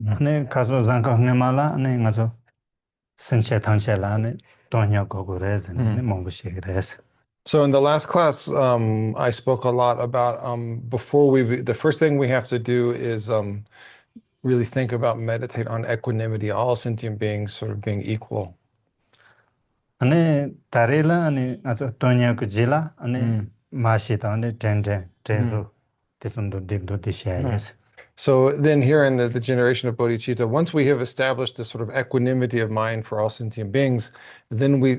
ane kaso zanka ngemala ane ngaso senche tangche la ane tonya gogo reze ane mongo shiki reze. So in the last class, I spoke a lot about the first thing we have to do is really think about meditate on equanimity, all sentient beings sort of being equal. ane tarela ane ngaso tonya go jila ane mashita ane tende trezo tesundo digdo dishayes. So then here in the generation of bodhicitta, once we have established this sort of equanimity of mind for all sentient beings, then we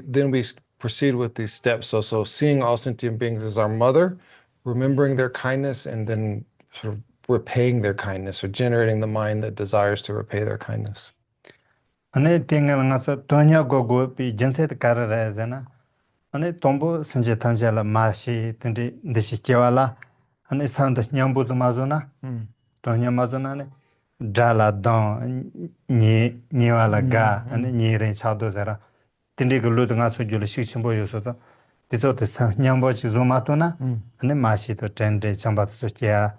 proceed with these steps. So seeing all sentient beings as our mother, remembering their kindness, and then sort of repaying their kindness or generating the mind that desires to repay their kindness. ane tingal ngaso tonya gogo pi jense de kara reze na ane tombo senche tangche la mashi tende deshi kiwala ane sando nyambu zumazo na tonya mazo na ane dala don ni wala ga ane ni ren chado zara tende go lu nga so jule shik chimbo yo so za tiso te sa nyambo chi zumato na ane mashi to tende chamba so kia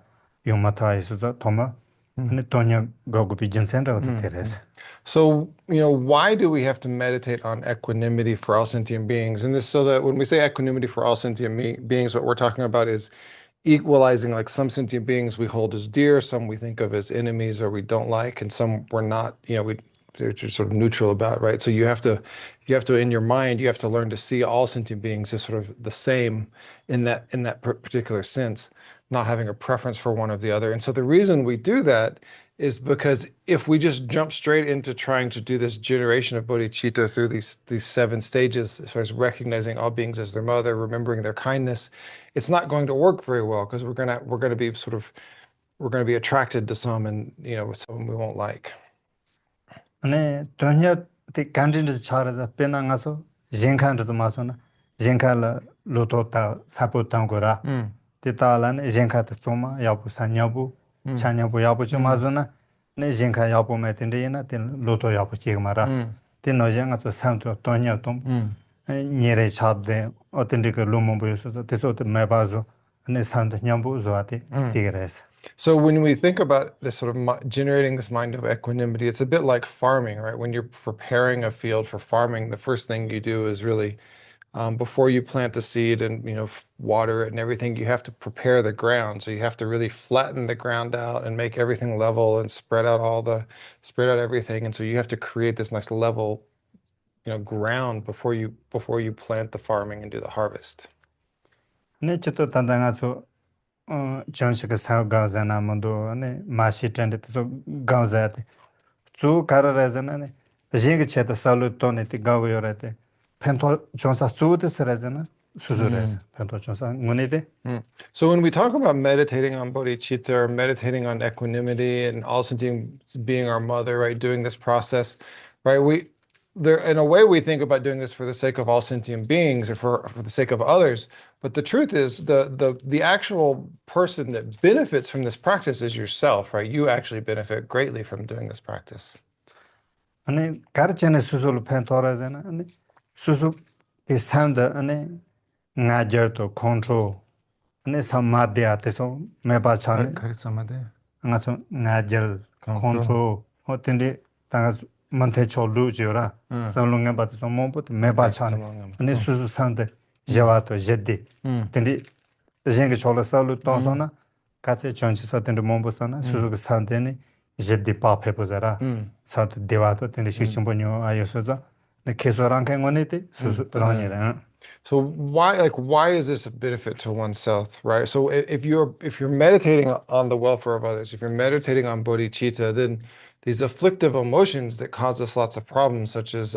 yo mato ay so za toma ane tonya gogo pi jense ra to teres. So, why do we have to meditate on equanimity for all sentient beings? And this, so that when we say equanimity for all sentient beings, what we're talking about is equalizing, like some sentient beings we hold as dear, some we think of as enemies or we don't like, and some we're not, they're just sort of neutral about, right? So you have to, in your mind, you have to learn to see all sentient beings as sort of the same in that particular sense, not having a preference for one or the other. And so the reason we do that is because if we just jump straight into trying to do this generation of bodhicitta through these 7 stages, as far as recognizing all beings as their mother, remembering their kindness, it's not going to work very well because we're gonna be attracted to some and some we won't like. ane tonya te kanjin de charaza pena ngaso jenkan de maso na jenkala loto ta sapo tangora te tala ne jenka te soma yabu sanyabu chanyabu yabu chumazo na ne jenka yabu metende na te loto yabu chigmara te no jenga so santo tonya tom nyere chadde otende ke lumombo yoso te so te mebazo ne santo nyambu zoate tigres. So when we think about this sort of generating this mind of equanimity, it's a bit like farming, right? When you're preparing a field for farming, the first thing you do is really, before you plant the seed and water it and everything, you have to prepare the ground. So you have to really flatten the ground out and make everything level and spread out everything. And so you have to create this nice level, ground before you plant the farming and do the harvest. Ne chito tandanga so 정식의 사업 가자나 뭐도 네 마시 텐데서 가자데 주 가라라자나 징게 쳇다 살로 돈에티 가고요라데 펜토 존사 수드스라자나 수수레스 펜토 존사 문에데. So when we talk about meditating on bodhicitta or meditating on equanimity and all sentient being our mother, right, doing this process, right, in a way we think about doing this for the sake of all sentient beings or for the sake of others, but the truth is the actual person that benefits from this practice is yourself, right? You actually benefit greatly from doing this practice. 아니 가르치는 수술 펜토라잖아 아니 수술 비슷한데 아니 나저도 컨트롤 아니 사마디아테서 메바차네 가르사마데 나서 나저 컨트롤 어떤데 당가 monte cholu jura salunga bat so monput mebachan ani susu sande jawato jeddi tendi jenge chola salu tonsona katse chonchi satende monbosana susu sande ni jeddi pa pepozara sat dewato tendi shichimbonyo ayosoza ne kesoranke ngonete susu ranira. So why is this a benefit to oneself, right? So if you're meditating on the welfare of others, if you're meditating on bodhicitta, then these afflictive emotions that cause us lots of problems, such as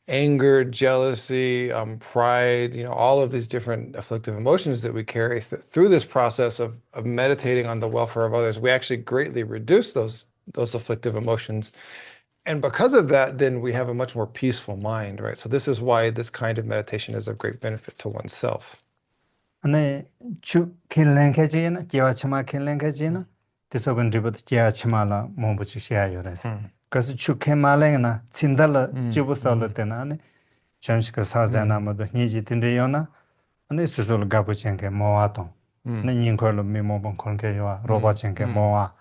anger, jealousy, pride, all of these different afflictive emotions that we carry through this process of meditating on the welfare of others, we actually greatly reduce those afflictive emotions. And because of that, then we have a much more peaceful mind, right? So this is why this kind of meditation is of great benefit to oneself. ane chu kinlenkejina jiwachima kinlenkejina tisogun ribut jiachimala mombuchi shiayorese kasi chu kemalengna tsindala jibusalo tena ane chanshika sazana modo niji tindeyona ane susul gabu chenke moa ton ane nyinkwalo mi mobon konke yoa roba chenke moa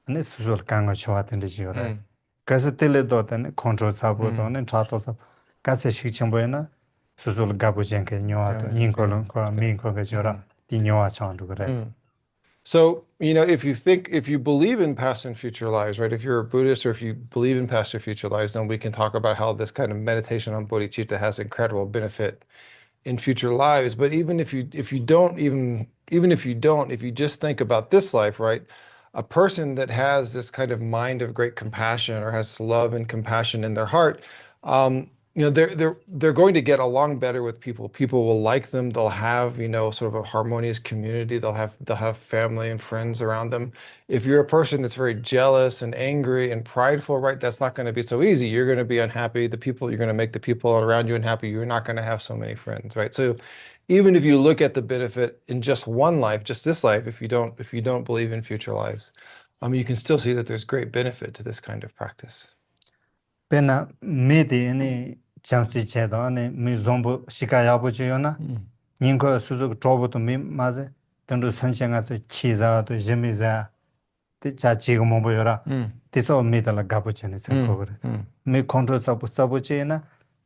ane susul kanga chowa tende jiyoras. Kasi tele do tene control sabu do, ane chato sabu. Kasi shikchambo yana susul gabu jenke nyowa do, nyingko longko, mingko ke jiyora, di nyowa chandu gares. So, if you believe in past and future lives, right? If you're a Buddhist or if you believe in past or future lives, then we can talk about how this kind of meditation on bodhicitta has incredible benefit in future lives. But if you just think about this life, right? A person that has this kind of mind of great compassion or has love and compassion in their heart, they're going to get along better with people. People will like them. They'll have, sort of a harmonious community. They'll have family and friends around them. If you're a person that's very jealous and angry and prideful, right, that's not going to be so easy. You're going to be unhappy. You're going to make the people around you unhappy. You're not going to have so many friends, right? So even if you look at the benefit in just one life, just this life, if you don't believe in future lives, you can still see that there's great benefit to this kind of practice. Pena midi ane jamsi chedo, ane mi zombo shika yabu chiyo na, nyingko suzu chobo to mi maze, tendu sanche nga se chi za to jimi za, ti cha chigo mombo yora, ti so mida la gabu chene sen kogore. Mi kontrol sabu chiyo na,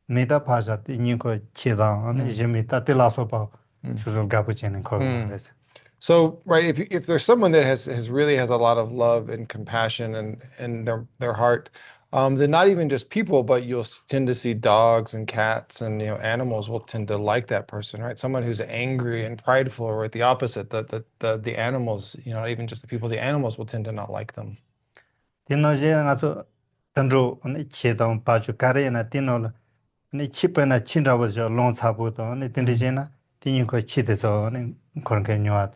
mida paja ti nyingko chi za, ane jimi ta ti la so pa suzu gabu chene kogore. So, right, if there's someone that really has a lot of love and compassion and their heart, then not even just people, but you'll tend to see dogs and cats and animals will tend to like that person, right? Someone who's angry and prideful, or the opposite, the animals, not even just the people, the animals will tend to not like them. Tino je nga so tandro ane chi dong pa ju kare na tino la, ane chi pa na chin rabu jo long sabu to, ane tindi je na, tini ko chi de so, ane koronke nyuwa,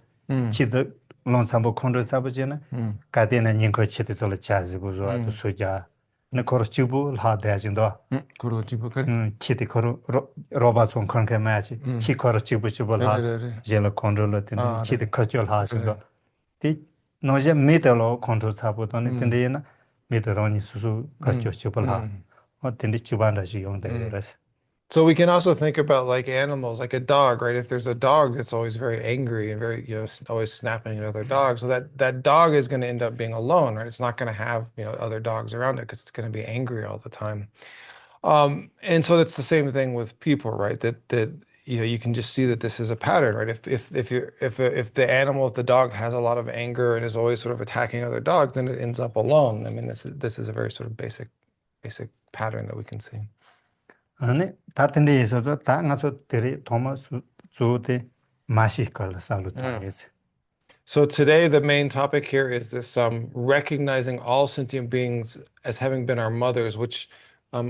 chi de long sabu kondro sabu je na, ka de na nying ko chi de so la cha zibu zo, to su ja, ane koro chibu la daya jindo, Koro chibu kare. chi de koro roba son koronke maya chi, chi koro chibu la, je la kondro la tindi, chi de kocho la jindo, ti no je me de lo kondro sabu to, ane tindi na, Mitaroni susu kacho chibala. O tindi chibanda shi yong de yores. So we can also think about like animals, like a dog, right? If there's a dog that's always very angry and very, always snapping at other dogs, so that dog is going to end up being alone, right? It's not going to have, other dogs around it because it's going to be angry all the time. And so that's the same thing with people, right? That you can just see that this is a pattern, right? If the dog has a lot of anger and is always sort of attacking other dogs, then it ends up alone. I mean, this is a very sort of basic pattern that we can see. Ane ta tindi yeso zo ta nga so tiri thoma su de mashi kala salu tangese. So today, the main topic here is this recognizing all sentient beings as having been our mothers, which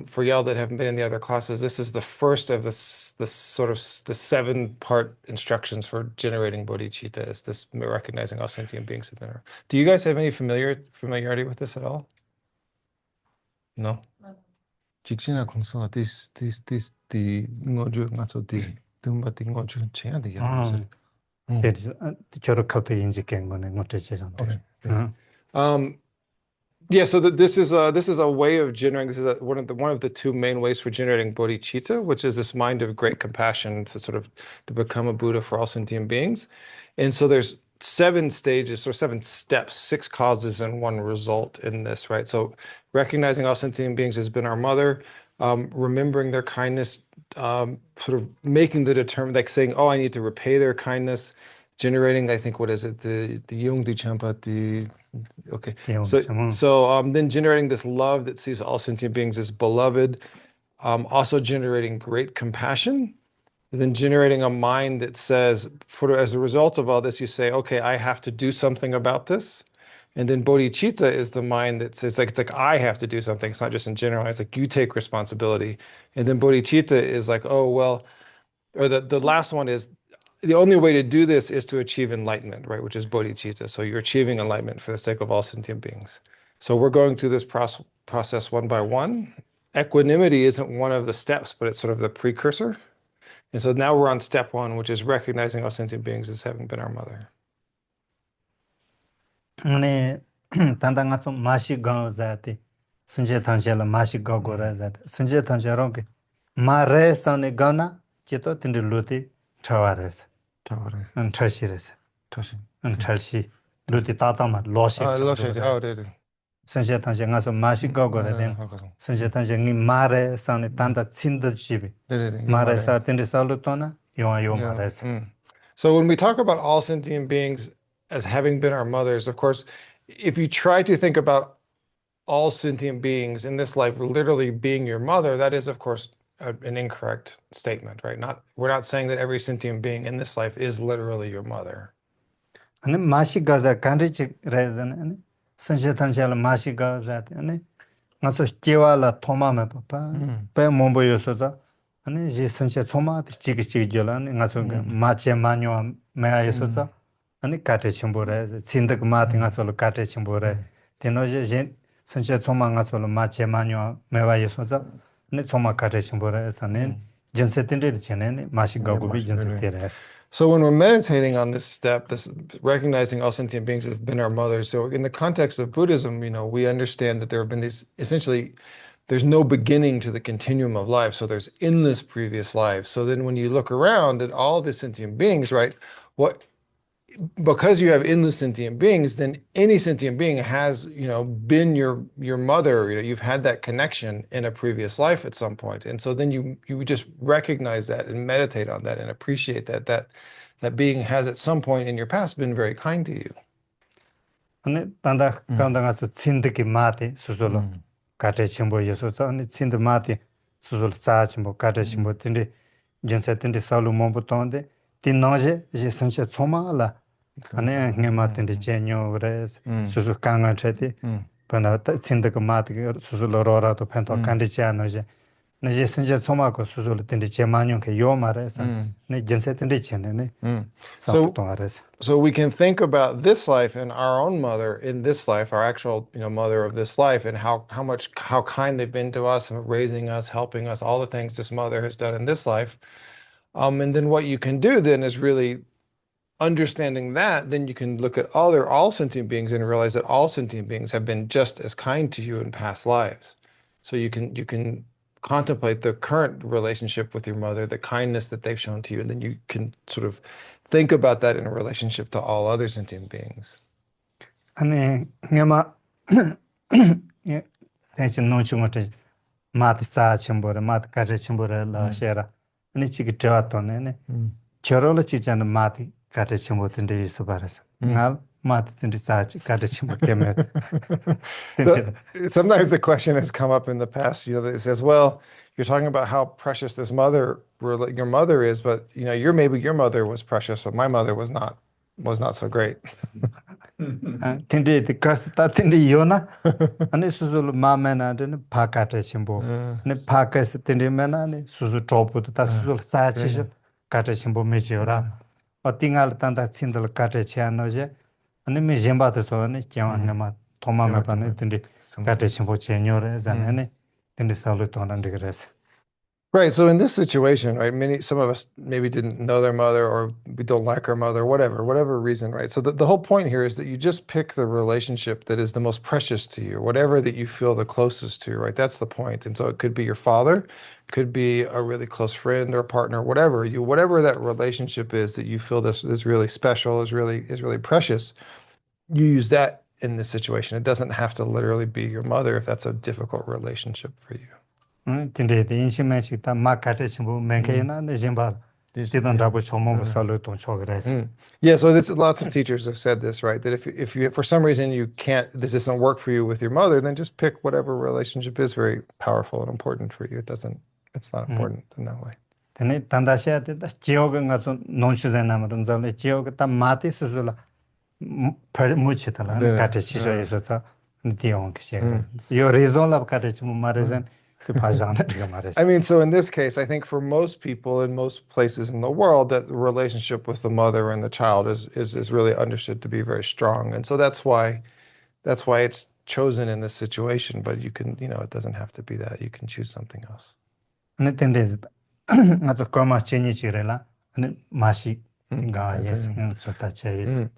for y'all that haven't been in the other classes, this is the first of the 7-part instructions for generating bodhicitta, is this recognizing all sentient beings have been our. Do you guys have any familiarity with this at all? No? 직신아 공성아 this the ngoju ngaso the dumba the ngoju chea the yaso. Choro kapto inji kengone ngote chejante. Yeah, so this is a way of generating. This is one of the two main ways for generating bodhicitta, which is this mind of great compassion to become a Buddha for all sentient beings. And so there's 7 stages or 7 steps, 6 causes and 1 result in this, right? So recognizing all sentient beings has been our mother, remembering their kindness, sort of making the like saying, oh, I need to repay their kindness, generating, I think, what is it? The Yongdi Champa, okay. So then generating this love that sees all sentient beings as beloved, also generating great compassion, then generating a mind that says, as a result of all this, you say, okay, I have to do something about this. And then bodhicitta is the mind that says, it's like I have to do something. It's not just in general. It's like you take responsibility. And then bodhicitta is like, oh, well, or the last one is, the only way to do this is to achieve enlightenment, right? Which is bodhicitta. So you're achieving enlightenment for the sake of all sentient beings. So we're going through this process one by one. Equanimity isn't one of the steps, but it's sort of the precursor. And so now we're on step 1, which is recognizing all sentient beings as having been our mother. ane tanda nga so mashi gao zate sunje tangche la mashi gao go ra zate sunje tangche ronke ma re sa ne gao na chito tindi luti chawa res chashi res chashi 루티 따따마 로식 Loshe, 정도래. oh, did. 선제 당시 가서 마시 거거래 된. 선제 당시 니 마레 산에 단다 친드 집이. 마레사 텐데 살루토나 요요 Yeah. 마레사. So when we talk about all sentient beings as having been our mothers, of course, if you try to think about all sentient beings in this life literally being your mother, that is, of course, an incorrect statement, right? We're not saying that every sentient being in this life is literally your mother. 아니 마시 가자 간리치 레즈네 아니 선제 당시에 마시 가자 아니 가서 제와라 토마메 파파 배 몸보여서자 아니 제 선제 소마드 지기지기절라니 가서 마체 마뇨 메아여서자 아니 카테 침보레 신득 마팅 가서 카테 침보레 테노제 제 선제 소마 가서 마체 마뇨 메와여서자 아니 소마 카테 침보레 사네 전세텐데 제네 마시 가고비 전세테레스. So when we're meditating on this step, this recognizing all sentient beings have been our mothers. So in the context of Buddhism, we understand that there have been these, essentially, there's no beginning to the continuum of life. So there's endless previous lives. So then when you look around at all the sentient beings, right, because you have endless sentient beings, then any sentient being has, been your mother. You've had that connection in a previous life at some point, and so then you just recognize that and meditate on that and appreciate that being has at some point in your past been very kind to you. 아니 단다 간다가서 친드기 마티 수술로 가테 침보 예소서 아니 친드 마티 수술 사침보 가테 침보 tin데 전세tin데 살로 몸부터인데 딘노제 이제 선체 초마라 아니 녜마tin데 제뇨 그래서 수술 강아체티 번아 친드기 마티 수술로 로라도 펜토 간디지 않으제 이제 선체 초마고 수술로 tin데 제마뇽게 요마레서 네 전세tin데 제네 So we can think about this life and our own mother in this life, our actual, mother of this life, and how kind they've been to us, raising us, helping us, all the things this mother has done in this life. And then what you can do then is really understanding that, then you can look at all sentient beings and realize that all sentient beings have been just as kind to you in past lives. So you can contemplate the current relationship with your mother, the kindness that they've shown to you, and then you can sort of think about that in a relationship to all other sentient beings. 아니 녜마 대신 노충어테 마트 사침보레 마트 가제 침보레 라셰라 아니 지기 저왔더네 저rol을 지자는 마트 가제 침보든데 있어 봐라서 날 마트든데 사치 가제 침보 때문에 So sometimes the question has come up in the past, that it says, well, you're talking about how precious this your mother is, but maybe your mother was precious, but my mother was not so great. 근데 그래서 따뜻히 요나 아니 수술 마메나는 파카테 심보 네 파카스 텐데메나네 수술 dropu도 다 수술 사치죠 카테 심보 메지오라 어팅알 탄다 친들 카테 치아노제 아니 메젬바데소네 캬완나마 토마메바네 텐데 카테 심보 제뇨레 자네네 텐데 살루토난데 그래서. Right. So in this situation, right, some of us maybe didn't know their mother, or we don't like our mother, whatever reason, right? So the whole point here is that you just pick the relationship that is the most precious to you, whatever that you feel the closest to, right? That's the point. And so it could be your father, could be a really close friend or partner, whatever that relationship is that you feel this is really special, is really precious. You use that in this situation. It doesn't have to literally be your mother if that's a difficult relationship for you. 근데 인심매식다 마카테심부 맹케나 내심바 지던다고 조모 살로도 초그래서. Yeah, so lots of teachers have said this, right? That if you for some reason this doesn't work for you with your mother, then just pick whatever relationship is very powerful and important for you. It's not important in that way. 근데 단다셔야 된다. 지역은 가서 논시잖아면 전에 지역 다 마티 수술라 무치다라 카테 시저에서 디온 그시. 요 리존라 카테 좀 말해선 I mean, so in this case, I think for most people in most places in the world, that the relationship with the mother and the child is really understood to be very strong. And so that's why it's chosen in this situation. But you can, it doesn't have to be that. You can choose something else.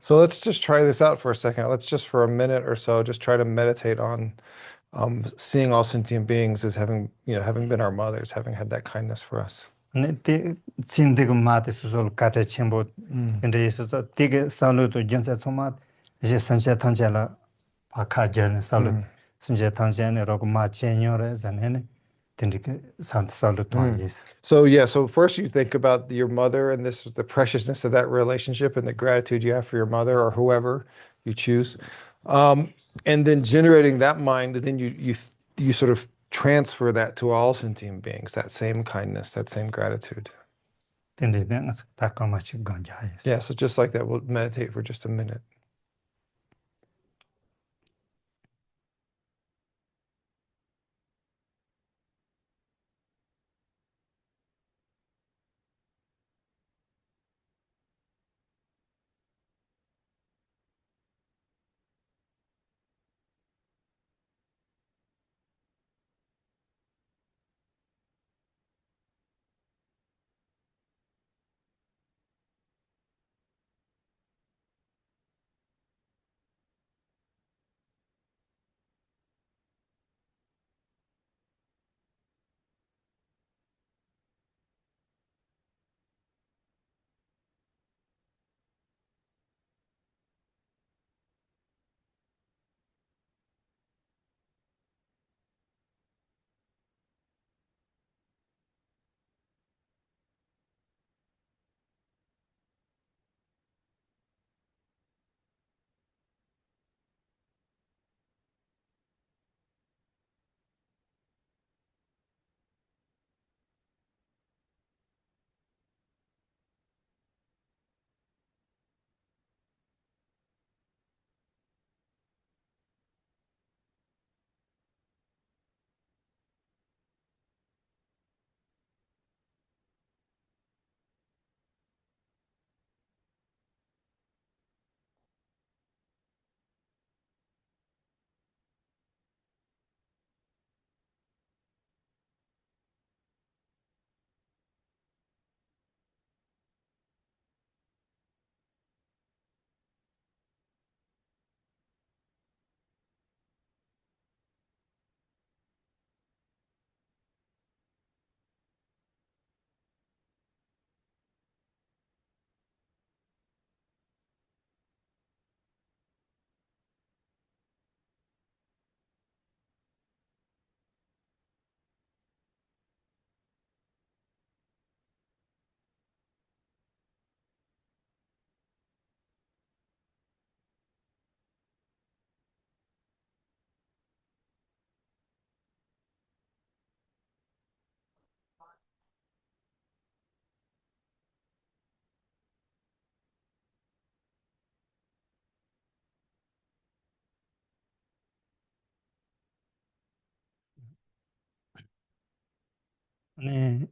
So let's just try this out for a second. Let's just for a minute or so, just try to meditate on seeing all sentient beings as having been our mothers, having had that kindness for us. 이제 선제 탐제라 바카제는 살로 Mm. 선제 탐제는 로고 마체뇨레 전에는 딘디게 살로 Mm. 토아예스. So yeah, so first you think about your mother and this the preciousness of that relationship and the gratitude you have for your mother or whoever you choose. And then generating that mind, and then you sort of transfer that to all sentient beings, that same kindness, that same gratitude. 딘디는 다까마치 간자예스. Yeah, so just like that, we'll meditate for just a minute. 아니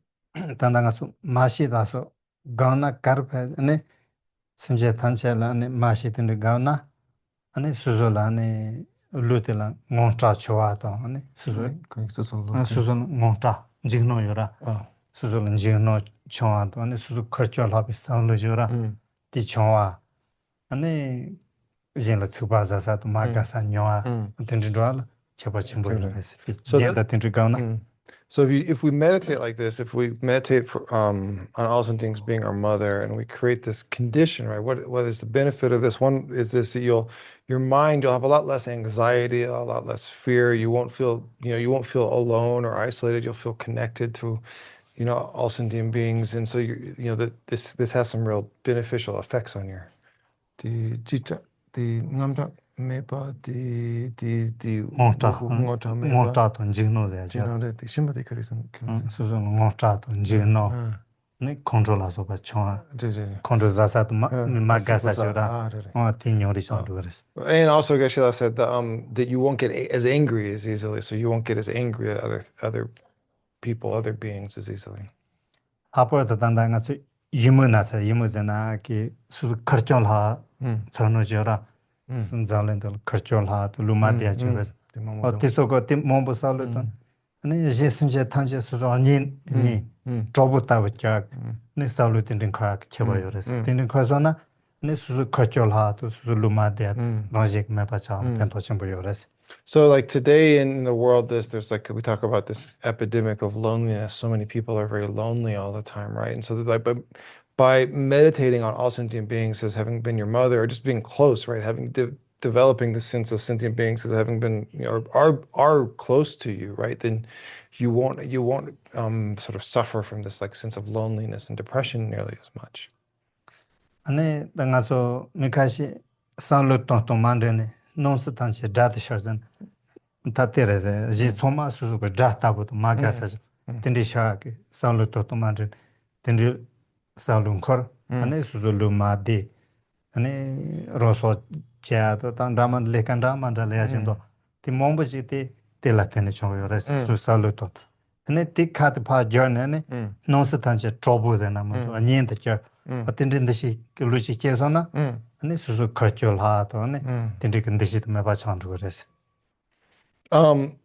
단단가서 마시다서 가나 카르페 아니 선제 탐제라 아니 마시든데 가나 아니 수졸라 아니 루텔라 몬타 초아도 아니 수졸 수졸 몬타 지그노요라 Oh. 수졸은 지그노 초아도 아니 수졸 커초라비 사울로요라 Mm. 디 초아 아니 이제는 추바자사도 마가사 뇨아 Mm. 텐드로알 쳐버침보이는 Okay. 데스 So 젠다 텐드가나 mm. So if we meditate like this, if we meditate for, on all things being our mother, and we create this condition, right? What is the benefit of this? One is this that your mind, you'll have a lot less anxiety, a lot less fear. You won't feel, you won't feel alone or isolated. You'll feel connected to, all sentient beings, and so that this has some real beneficial effects on your the namda meba the 몬타 ngota meba 몬타도 지그노자죠 the sympathy karism. 수준 몬타도 지그노 네 컨트롤하서 봐줘 네. 컨트롤자사도 마가사죠라 Ah, 네. 티뇨리 정도 그랬어 And also Geshe said that you won't get as angry as easily, so you won't get as angry at other people, other beings as easily. 앞으로도 단단한 유머나서 유머잖아 그 수수 커절하 전어져라 순자랜들 커절하 루마디아 주가 어디서고 몸보살도 아니 제선제 탄제 수수 아니 니 로봇하고자 네 살루틴 카 쳐봐요래서 틴 카서나 네 수수 커절하 또 수수 루마디아 로직 매바자 펜토 좀 보여래서 So like today in the world, there's like we talk about this epidemic of loneliness. So many people are very lonely all the time, right? And so like by meditating on all sentient beings as having been your mother, or just being close, right? Having developing the sense of sentient beings as having been, are close to you, right? Then you won't sort of suffer from this like sense of loneliness and depression nearly as much. 아니 당가서 미카시 산로 똥똥 만드네 논스 탄체 다트 셔전 다테레제 지 소마 수수가 다타부터 마가사 Mm, mm, 텐디샤게 산로 똥똥 만드 텐디 산룬 거 mm, 아니 수술로 마디 아니 로소 제아도 단 라만 레칸 라만 mm, 달야진도 티 몽부지티 텔라테네 총요레스 mm, 수살로토 아니 티 카드 파 저네네 mm, 논스 탄체 트로보제나마도 mm, 아니엔데 mm, 어떤든듯이 루시케서나 mm, 아니 수수 커cul하도네 mm. 딘디근듯이 메바 찬도 그래서 Um,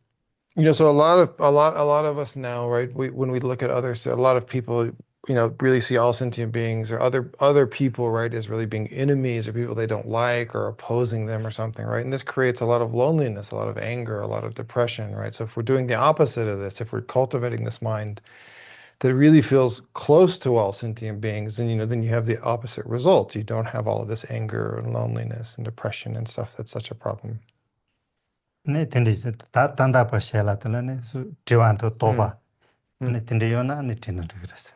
so a lot of us now, right? When we look at others, a lot of people, really see all sentient beings or other people, right, as really being enemies or people they don't like or opposing them or something, right? And this creates a lot of loneliness, a lot of anger, a lot of depression, right? So if we're doing the opposite of this, if we're cultivating this mind that really feels close to all sentient beings, then you have the opposite result. You don't have all of this anger and loneliness and depression and stuff that's such a problem. 네 딘디스 다 단다버 셀라들네 수 지완도 Mm, 도바 mm. 아니 딘디요나 아니 딘도 그래서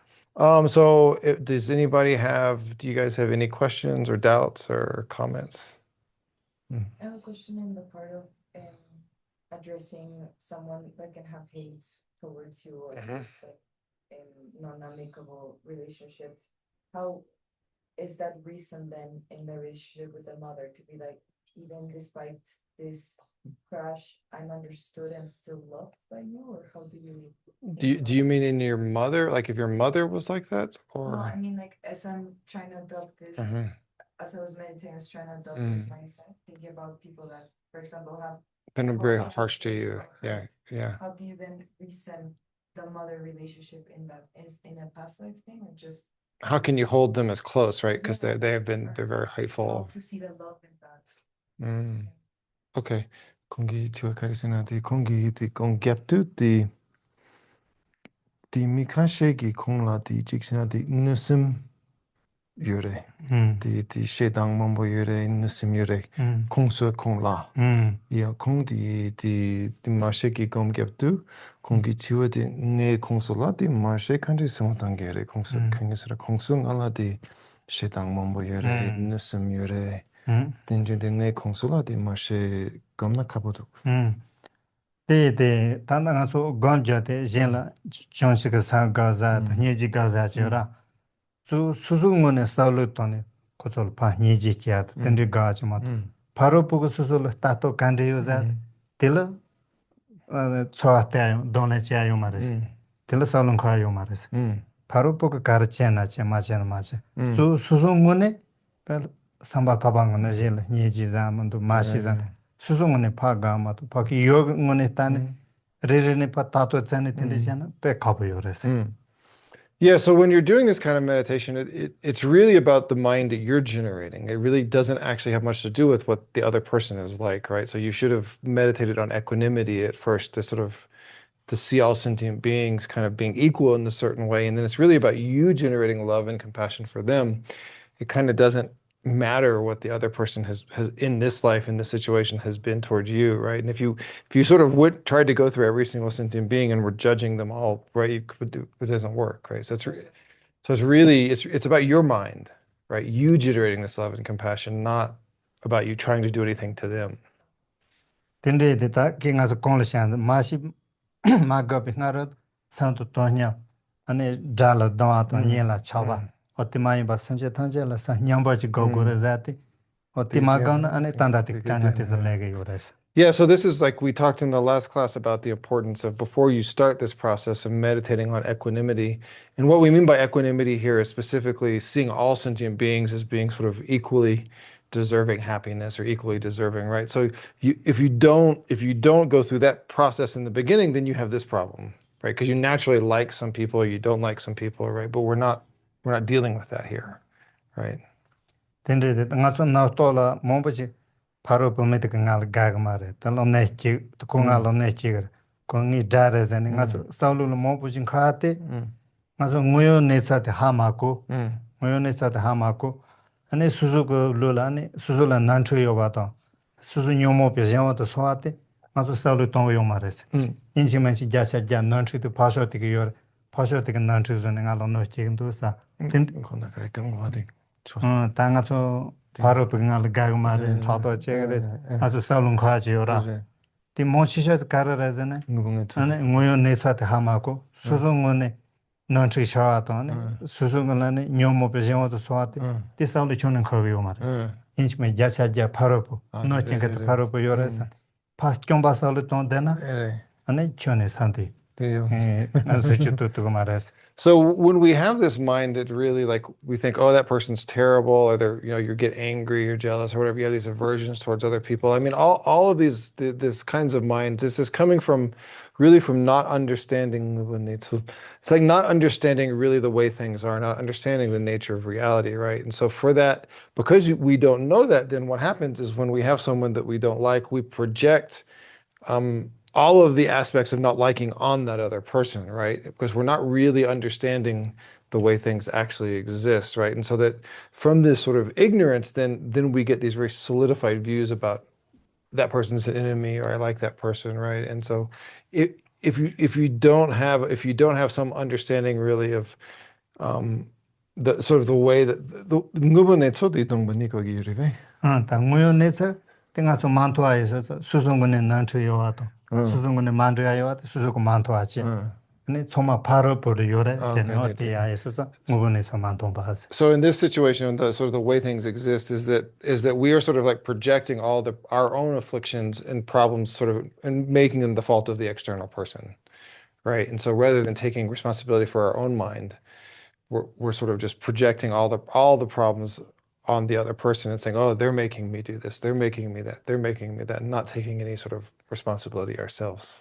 So do you guys have any questions or doubts or comments? Mm. I have a question in the part of addressing someone that can have hate towards you or Mhm. just like non-amicable relationship. How is that reason then in the relationship with the mother to be like, even despite this crash, I'm understood and still loved by you, or how do you Do you mean in your mother, like if your mother was like that, No, I or? mean like as I'm trying to adopt this, Mhm. as I was meditating, I was trying to adopt this Mm. mindset, thinking about people that, for example, have Been very harsh harsh to relationship you. or Yeah, hurt. yeah. How do you then resend the mother relationship in that in a past life thing, or just How can you hold them as close, right? Because Yeah. they're very how hateful. to see the love in that? Mm. Okay. 공기 지워가리스나디 공기디 공기압두디 디 미카셰기 공라디 직시나디 느심 유래 디 셰당 몽보 유래 느심 유래 공수 공라 야 공디 디 마셰기 공기압두 공기 지워디 네 공수라디 마셰 칸디 스모탄게레 공수 킹스라 공수 알라디 셰당 몽보 유래 느심 유래 딘준데 네 공수라디 마셰 감나 카보도 데 단단가서 건져데 젠라 정식 사가자 니지 가자지라 수 수수문에 살로토네 고솔 파 니지티아 덴데 가지마 바로 보고 수술 따또 간데요자 딜 소아테 도네치아요 마레스 딜 살론 카요 마레스 바로 보고 가르치나체 마체나 마체 수 수수문에 벨 삼바 타방은 젤 니지자문도 마시자 수수문에 파가마도 파기 요문에 따네 레레네 파타토 챤네 텐데잖아 배 가보요레스 Yeah, so when you're doing this kind of meditation, it's really about the mind that you're generating. It really doesn't actually have much to do with what the other person is like, right? So you should have meditated on equanimity at first to see all sentient beings kind of being equal in a certain way. And then it's really about you generating love and compassion for them. It kind of doesn't matter what the other person has in this life, in this situation, has been towards you, right? And if you sort of tried to go through every single sentient being and were judging them all, right, it doesn't work, right? So it's really it's about your mind, right? You generating this love and compassion, not about you trying to do anything to them. 텐데데다 킹아서 콘르샨 마시 마가비 나르 산토 토냐 아니 달라 다와토 녜라 차바 어티마이 바선제 탄제라 사 냠바지 고고레자티 어티마가나 아니 탄다티 카냐티즈 레게 요레스 Yeah, so this is like we talked in the last class about the importance of before you start this process of meditating on equanimity. And what we mean by equanimity here is specifically seeing all sentient beings as being sort of equally deserving happiness or equally deserving, right? So if you don't go through that process in the beginning, then you have this problem, right? Because you naturally like some people, you don't like some people, right? But we're not dealing with that here, right? 텐데데 나서 나토라 몽바지 바로 보면 그 ngal 가그마래 달로네치 또 ngal로네치 공이 자르자니 가서 사울로 뭐 부진 카테 가서 무요 네사데 하마고 무요 네사데 하마고 아니 수수고 룰라니 수수라 난초요 봐도 수수 뇨모 베장어도 소아테 가서 사울로 동요 말했어 인지만시 자샤자 난초도 파쇼티게 요 파쇼티게 난초즈는 ngal로네치긴도사 건나 그래 그런 거 같아. 당가서 바로 빙알 가그마레 차도 제그레 아주 살롱 가지요라 디 모치셔스 가르라즈네 아니 모요 네사테 하마고 수송원에넌치 샤와도네 수송원에 뇨모 베정어도 소아테 디 살로 촌은 거기요 말스 인치메 야차자 바로고 노친가도 바로고 요라사 파스경 바살로 돈데나 아니 촌에 산디 So when we have this mind that really like we think, oh, that person's terrible, or they're, you get angry or jealous or whatever, you have these aversions towards other people. I mean, all of these kinds of minds, this is coming from really from not understanding it's like not understanding really the way things are, not understanding the nature of reality, right? And so for that, because we don't know that, then what happens is when we have someone that we don't like, we project all of the aspects of not liking on that other person, right? Because we're not really understanding the way things actually exist, right? And so that from this sort of ignorance, then we get these very solidified views about that person's an enemy, or I like that person, right? And so if you don't have some understanding really of the sort of the way that the 땡아서 만토아에서 수송군에 난초요와도 수송군에 만드야요와도 수송군 만토아지 아니 정말 바로 보려 요래 어디야에서 무분에서 만토바스. So in this situation, the sort of the way things exist is that we are sort of like projecting our own afflictions and problems sort of and making them the fault of the external person, right? And so rather than taking responsibility for our own mind, we're sort of just projecting all the problems on the other person and saying, oh, they're making me do this, they're making me that, they're making me that, and not taking any sort of responsibility ourselves.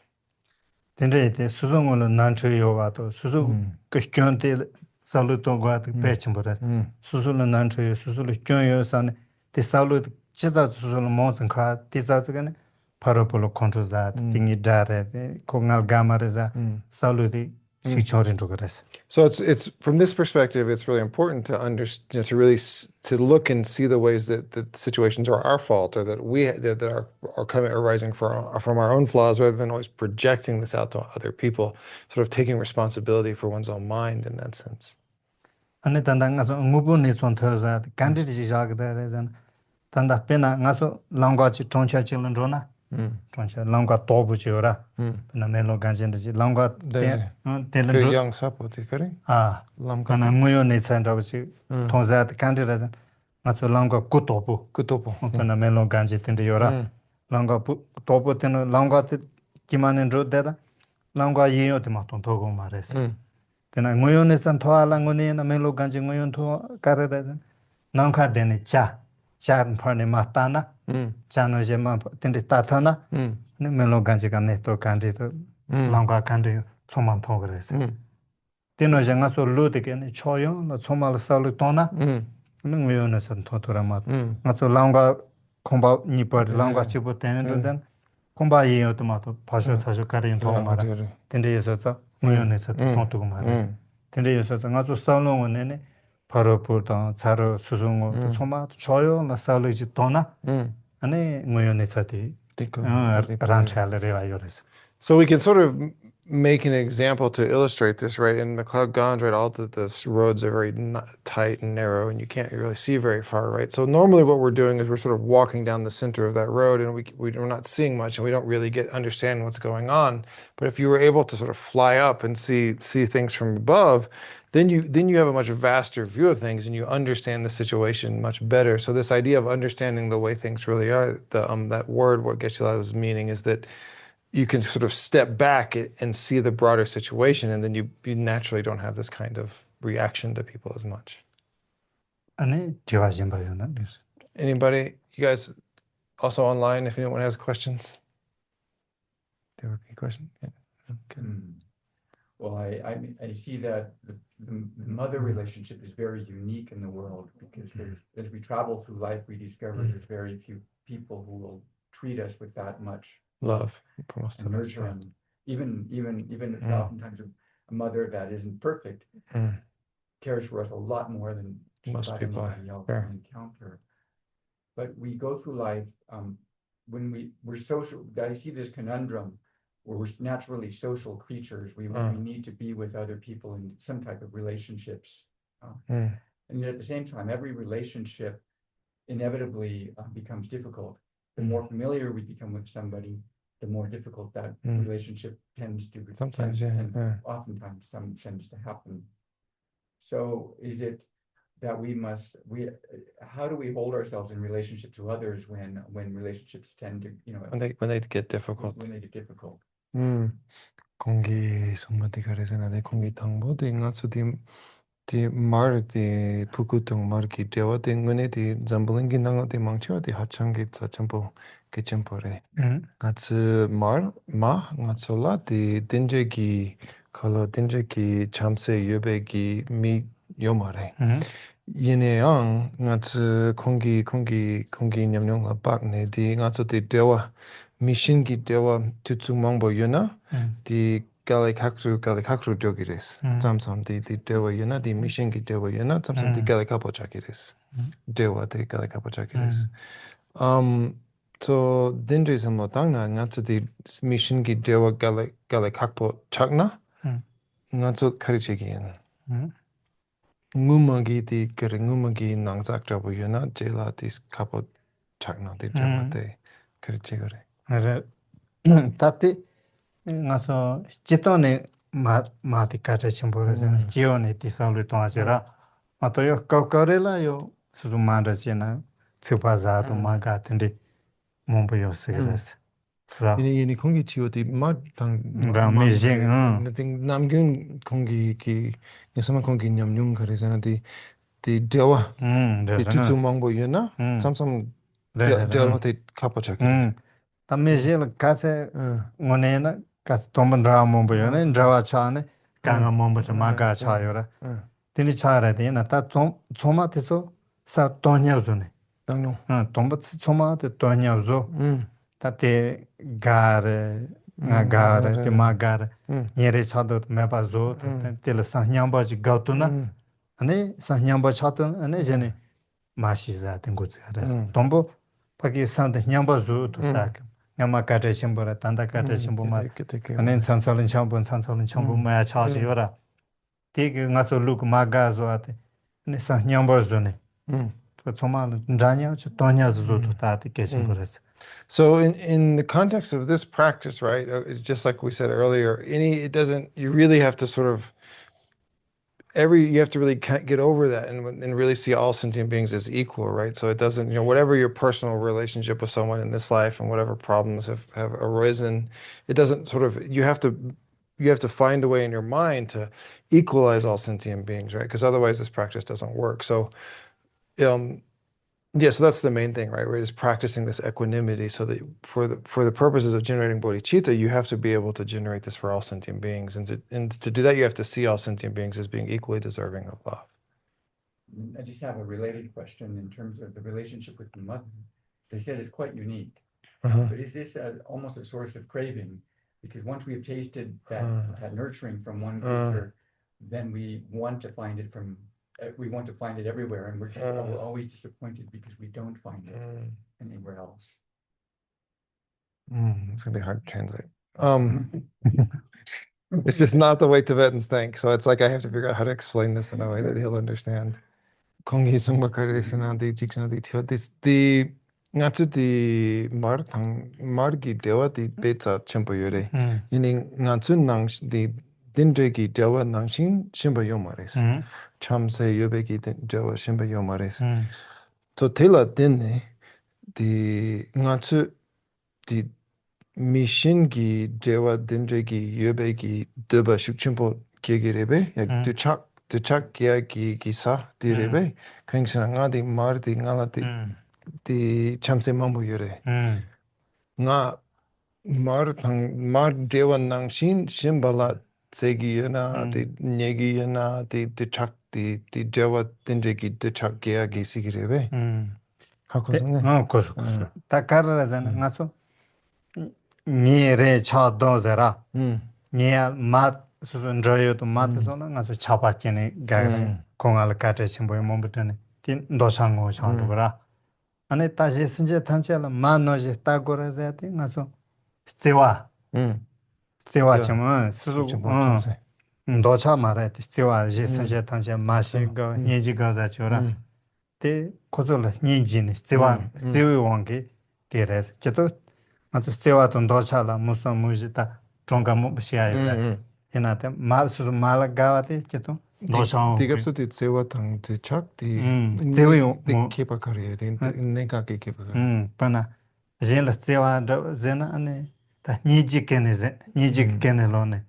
근데 수송을 난초요와도 수송 그 견데 살루토과도 배침보다 수술은 난초요 수술을 견요산에 대살루 지자 수술을 모선카 대자즈가네 바로폴로 컨트롤자 띵이 다레 공알 가마르자 살루디 시초린도 그랬어. So it's from this perspective, it's really important to understand, to really to look and see the ways that the situations are our fault, or that are coming arising from our own flaws, rather than always projecting this out to other people, sort of taking responsibility for one's own mind in that sense. 아니 단단 가서 무분이 손터자 간디지 자그다래선 단다 페나 가서 랑과지 정차질은 로나 정차 랑과 도부지오라 페나 멜로 간진지 랑과 텔은 양 사포티 그래 랑과나 무요네 산다부지 통자 간디라선 가서 랑과 꾸도부 페나 멜로 간지 텐데요라 랑과 도부 텐 랑과 기만은 로데다 랑과 예요데 마톤 도고 말했어. Tena ngoyon san thoa la ngone na melo ganji ngoyon tho karare nang kha dene cha phane ma ta na cha no je ma tende ta tha na ne melo ganji ka ne to kanji to lang ka kanji chomam tho gre se teno je nga so lu de ke ne choyo na chomal sa lu to na ne ngoyon san tho to ra ma nga so lang ka khomba ni par lang ka chi bo ten to den khomba ye yo to ma to phasho chajo kare yin tho ma ra tende ye so 무연에서 통투고 말해서 근데 여기서 가서 싸우는 바로 보다 자로 수송을 또 소마 줘요 나 싸우지 도나 아니 무연에서디 란찰레와 요레스. So we can sort of make an example to illustrate this, right? In McLeod-Ganj, right, all the roads are very tight and narrow, and you can't really see very far, right? So normally what we're doing is we're sort of walking down the center of that road, and we're not seeing much, and we don't really understand what's going on. But if you were able to sort of fly up and see things from above, then you have a much vaster view of things, and you understand the situation much better. So this idea of understanding the way things really are, that word, what Geshe is meaning is that you can sort of step back and see the broader situation, and then you naturally don't have this kind of reaction to people as much. Anybody? You guys also online, if anyone has questions? Do you have any questions? Yeah. Okay. Well, I see that the mother relationship is very unique in the world because as we travel through life, we discover there's very few people who will treat us with that much love for most and of us. nurturing. Even if oftentimes a mother that isn't perfect cares for us a lot more than Most about people, anybody else sure. we encounter. But we go through life when we're social. I see this conundrum where we're naturally social creatures. We need to be with other people in some type of relationships, and yet at the same time, every relationship inevitably becomes difficult. The more familiar we become with somebody, the more difficult that relationship tends to become. Sometimes, and oftentimes tends to happen. So is it that how do we hold ourselves in relationship to others when relationships tend to, when they get difficult. when they get difficult? 공기 somebody 가르잖아. 내 공기 당보도 인가서 디 마르디 푸쿠tung 마르기 dewa 딩문에 디 잠블링기 나가디 망치와 디 하창기 자첨보 개첨보래. 같이 말마 같이라 디 딘제기 컬러 딘제기 참세 유베기 미 요마래. 얘네양 같이 공기 냠냠가 박네 디 같이 디 dewa 미신기 dewa 투충망보 요나 디 갈릭학루 저기레스 잠섬 디 dewa 요나 디 미신기 dewa 요나 잠섬 디 갈릭하보 저기레스 dewa 디 갈릭하보 저기레스 so 딘드리스 뭐 당나 같이 디 미신기 dewa 갈릭하보 착나 같이 카리체기엔 ngumagi di kare ngumagi nangzak trabu yuna jela dis kapo chakna di trabu te kare chigare. Tati ngaso chitone mati kare chimborese jione di salu tonga matoyo kaukarela yo suzu manda chena tsupaza to maga tindi mombo yo sigres. Ini kongi chiyo di tang namgyun kongi ki nisama kongi nyamnyung kare zana di dewa di tutsu mangbo yuna samsam dewa te kapo chakire. Ta mejil kase ngone na kase tomban rawa mombo yuna rawa chaane kanga mombo cha maga cha yora. Tini chaare di na ta tsoma tiso sa tonya uzune. Tomba tsoma te tonya uzo. Ta te gare, nga gare, te ma gare, nyere chado meba zo, te le san nyamba ji gautu na, ane san nyamba chato, ane jene ma shi za tengu tsu gares. Tombo paki san de nyamba zo tu tak, nga ma kate shimbo ra, tanda kate shimbo ma, ane san salin chambu maya cha shi yora. Te ke nga so luk ma ga zo ate, ane san nyamba zo ne. Tsoma nranya cho tonya zo tu ta te ke shimbo res. So in the context of this practice, right, it's just like we said earlier, you really have to sort of, you have to really get over that and really see all sentient beings as equal, right? So it doesn't, whatever your personal relationship with someone in this life and whatever problems have arisen, it doesn't sort of, you have to find a way in your mind to equalize all sentient beings, right? Because otherwise this practice doesn't work. So, so that's the main thing, right? We're just practicing this equanimity so that for the purposes of generating bodhicitta, you have to be able to generate this for all sentient beings. And to do that, you have to see all sentient beings as being equally deserving of love. I just have a related question in terms of the relationship with the mother. They said it's quite unique. But is this almost a source of craving? Because once we have tasted that nurturing from one creature, then we want to find it everywhere, and we're always disappointed because we don't find it anywhere else. It's gonna be hard to translate. It's just not the way Tibetans think, so it's like I have to figure out how to explain this in a way that he'll understand. Kongi sungba sana di jikshana di thyo di ngachu di margi dewa di betsa chimpo yore. Yini ngachu nang di dindre ki dewa nangshin shimba yomares. Chamse yobe ki dewa shimba yomares. So tela dinne di ngachu di mishin ki dewa dindre ki yobe ki deba shukchimpo gegirebe yak duchak kya ki sa direbe kangsana nga di mar di ngala di chamse mambo yore nga mar dewa nangshin shimbala Tsegiyana, the Negiyana, the Chak, the Jawa Tindriki, the Chak Gea Gisigirebe. How 데 goes 고스 다 카르라잖아 나서 니레 차도자라 니야 마 수준 저요도 마트서나 나서 차바치네 가레 공알 카테 심보이 몸부터네 틴 도상고 찬도라 안에 다시 신제 탐찰 마노지 따고라자티 나서 스테와 스테와 좀 수수 도차 말해 스테와 제 신제 탐찰 마시가 니지가자 줘라 때 고졸 니진 스테왕게 데레스 저도 아주 스테와도 도차라 무슨 무지다 종가 무시아이다 이나테 말수 말가와데 저도 도차 Tigapsuti Tsewa Tang to Chak, the Kipakari, the Nekaki Kipakari. pana jela stewa zena ane ta niji kene lone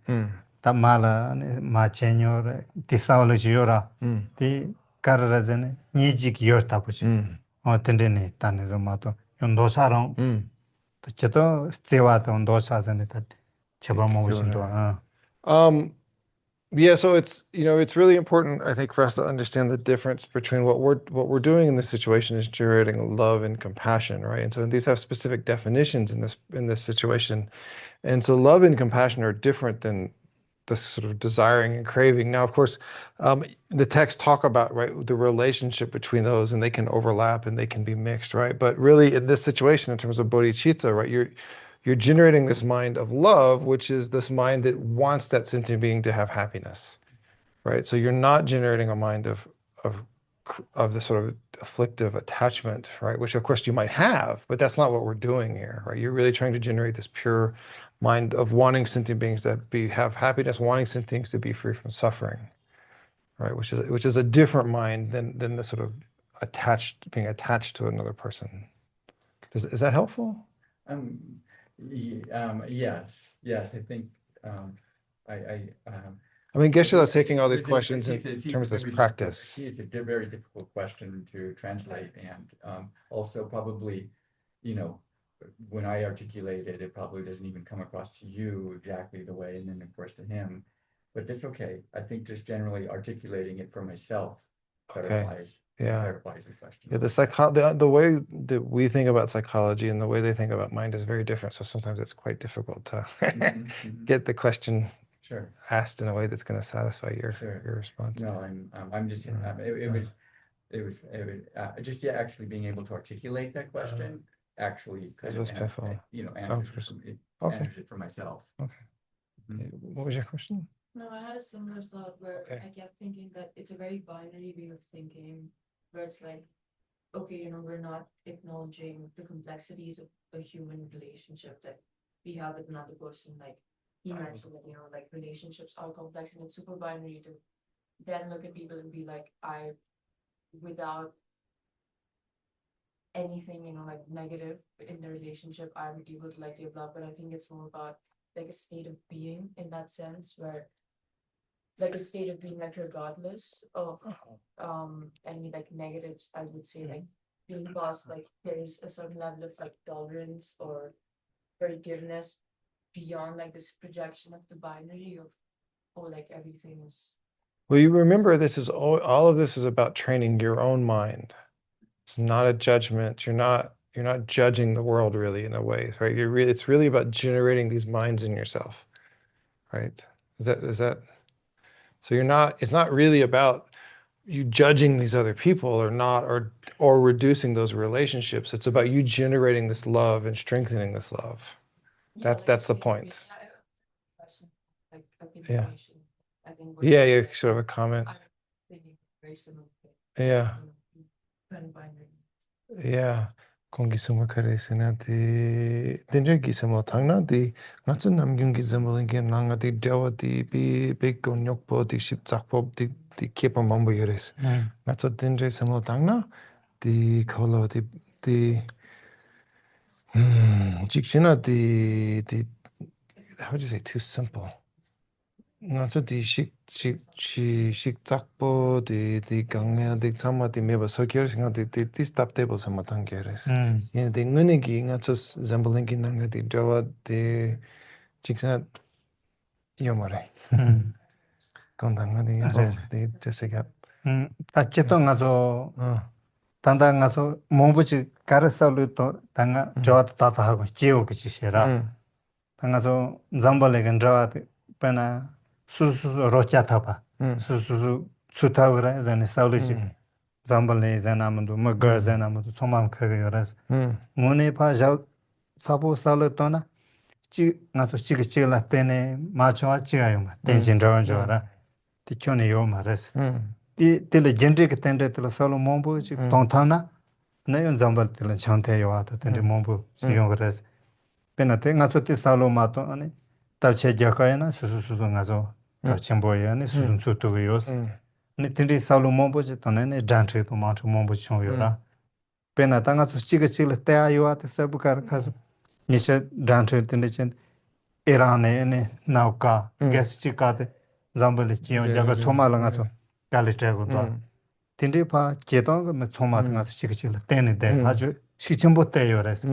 ta mala ane ma chenyor ti sawle jora ti karra zene niji ki yor ta puchi o tende ne tane zo ma to yon dosa ron to cheto stewa to dosa zene ta cheba mo shin to Yeah, so it's really important, I think, for us to understand the difference between what we're doing in this situation is generating love and compassion, right? And so these have specific definitions in this situation. And so love and compassion are different than the sort of desiring and craving. Now, of course, the texts talk about, right, the relationship between those, and they can overlap and they can be mixed, right? But really, in this situation, in terms of bodhicitta, right, you're generating this mind of love, which is this mind that wants that sentient being to have happiness, right? So you're not generating a mind of the sort of afflictive attachment, right? Which of course you might have, but that's not what we're doing here, right? You're really trying to generate this pure mind of wanting sentient beings that have happiness, wanting sentient beings to be free from suffering, right? Which is a different mind than the sort of being attached to another person. Is that helpful? Yes, I think I mean, Geshe is taking all these questions in terms of this practice. It's a very difficult question to translate, and also probably, when I articulate it, it probably doesn't even come across to you exactly the way, and then of course to him. But that's okay. I think just generally articulating it for myself clarifies the question. Yeah, the way that we think about psychology and the way they think about mind is very different. So sometimes it's quite difficult to get the question asked in a way that's going to satisfy your response. No, I'm just it was just actually being able to articulate that question actually kind of answers it for myself. Okay. What was your question? No, I had a similar thought where I kept thinking that it's a very binary way of thinking, where it's like, okay, we're not acknowledging the complexities of a human relationship that we have with another person. Like he mentioned that, like relationships are complex, and it's super binary to then look at people and be like, without anything, like negative in the relationship, I'm able to like give love. But I think it's more about like a state of being in that sense, where like a state of being like regardless of any like negatives, I would say, like being past, like there is a certain level of like tolerance or forgiveness beyond like this projection of the binary of like everything is. Well, you remember this is all of this is about training your own mind. It's not a judgment. You're not judging the world really in a way, right? It's really about generating these minds in yourself, right? Is that so it's not really about you judging these other people or reducing those relationships. It's about you generating this love and strengthening this love. That's the point. Yeah. Yeah, you're sort of a comment. Yeah. Yeah. Kongi suma kare senati denje gi samo thangna di ngatsu namgyung gi zambolingi nanga di dewa di bi big nyokpo di ship zakpo di kepa mambo yores ngatsu denje samo thangna di kholo di jikshina di how would you say too simple ngatsu di shik zakpo di gangya di tsama di meba sokyor singa di stop table sama tangyeres yin di ngunigi ngatsu zambolingi nanga di jawa di jikshina Yomore. 음. Kondangadi the Geshe Kyap. 다치도 가서 Oh. 단다 가서 몸부지 가르살도 당가 저왔다 하고 지오 그치시라 당가서 잠발레간 저왔다 페나 수수수 로차타바 수수수 수타그라 자네 사울리지 잠발레 자나문도 머거 자나문도 소망 크게요라스 모네파 자 사보 살도나 지 가서 지기지라 때네 마초와 지가요 텐신 저런저라 티촌에 요 말스 딜레 젠드릭 텐데 딜 살로 몸부지 동타나 나연 잠발 딜 찬테 요아도 텐데 몸부 지용그레스 페나테 가서 티 살로 마토 아니 답체 자카야나 수수수수 가서 답침보에 아니 수순수도 요스 네 텐데 살로 몸부지 토네네 잔트도 마토 몸부 총요라 페나 당가서 지기지르 때야 요아테 세부카르 가서 니체 잔트 텐데 chen Iran에 네 나우카 게스치카데 잠발레 지용 자가 소말랑 가서 갈리트고도 틴디파 제동가 뭐 소마도 가서 시기질 때는데 아주 시침보 때요래서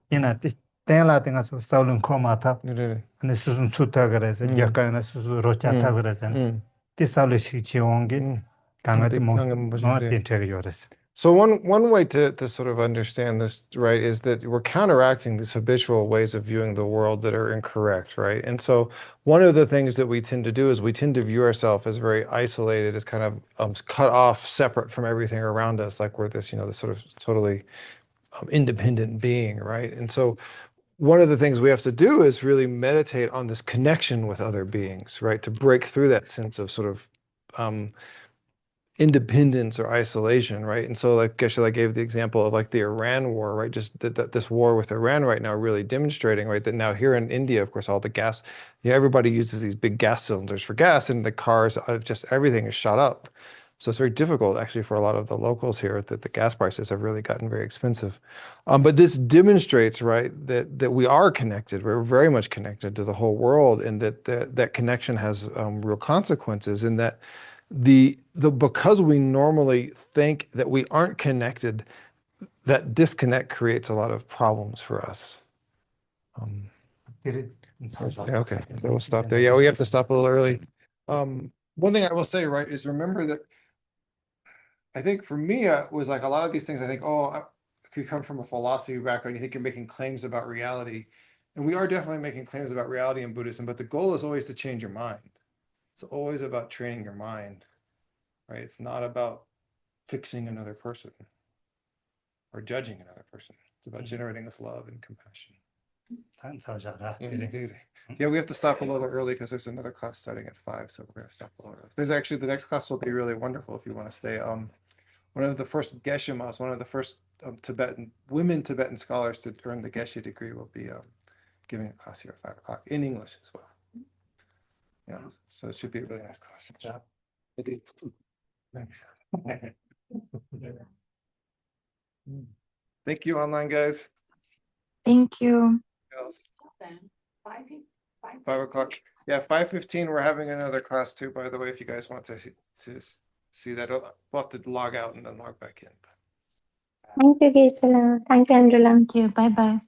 이나 때라든 가서 사울은 코마타 아니 수순 수타 그래서 약간은 수수 로차타 그래서 티사르 시치옹게 강아지 뭐 틴테가 요래서 So one way to sort of understand this, right, is that we're counteracting these habitual ways of viewing the world that are incorrect, right? And so one of the things that we tend to do is we tend to view ourselves as very isolated, as kind of cut off, separate from everything around us, like we're this, this sort of totally independent being, right? And so one of the things we have to do is really meditate on this connection with other beings, right? To break through that sense of sort of independence or isolation, right? And so like Geshe gave the example of like the Iran war, right? Just that this war with Iran right now really demonstrating, right, that now here in India, of course, all the gas, everybody uses these big gas cylinders for gas, and the cars, just everything is shot up. So it's very difficult actually for a lot of the locals here that the gas prices have really gotten very expensive. But this demonstrates, right, that we are connected. We're very much connected to the whole world, and that connection has real consequences, in that because we normally think that we aren't connected, that disconnect creates a lot of problems for us. Okay, so we'll stop there. Yeah, we have to stop a little early. One thing I will say, right, is remember that I think for me, it was like a lot of these things, I think, if you come from a philosophy background, you think you're making claims about reality. And we are definitely making claims about reality in Buddhism, but the goal is always to change your mind. It's always about training your mind. Right? It's not about fixing another person or judging another person. It's about generating this love and compassion. Indeed. Yeah, we have to stop a little early because there's another class starting at 5, so we're going to stop a little early. There's actually, the next class will be really wonderful if you want to stay. One of the first Geshe-mas, one of the first women Tibetan scholars to earn the Geshe degree will be giving a class here at 5 o'clock in English as well. Yeah, so it should be a really nice class. Thank you, online guys. Thank you. Else? 5 o'clock. Yeah, 5:15. We're having another class too, by the way, if you guys want to see that. We'll have to log out and then log back in. Thank you, Gisela. Thank you, Angela. Thank you. Bye bye.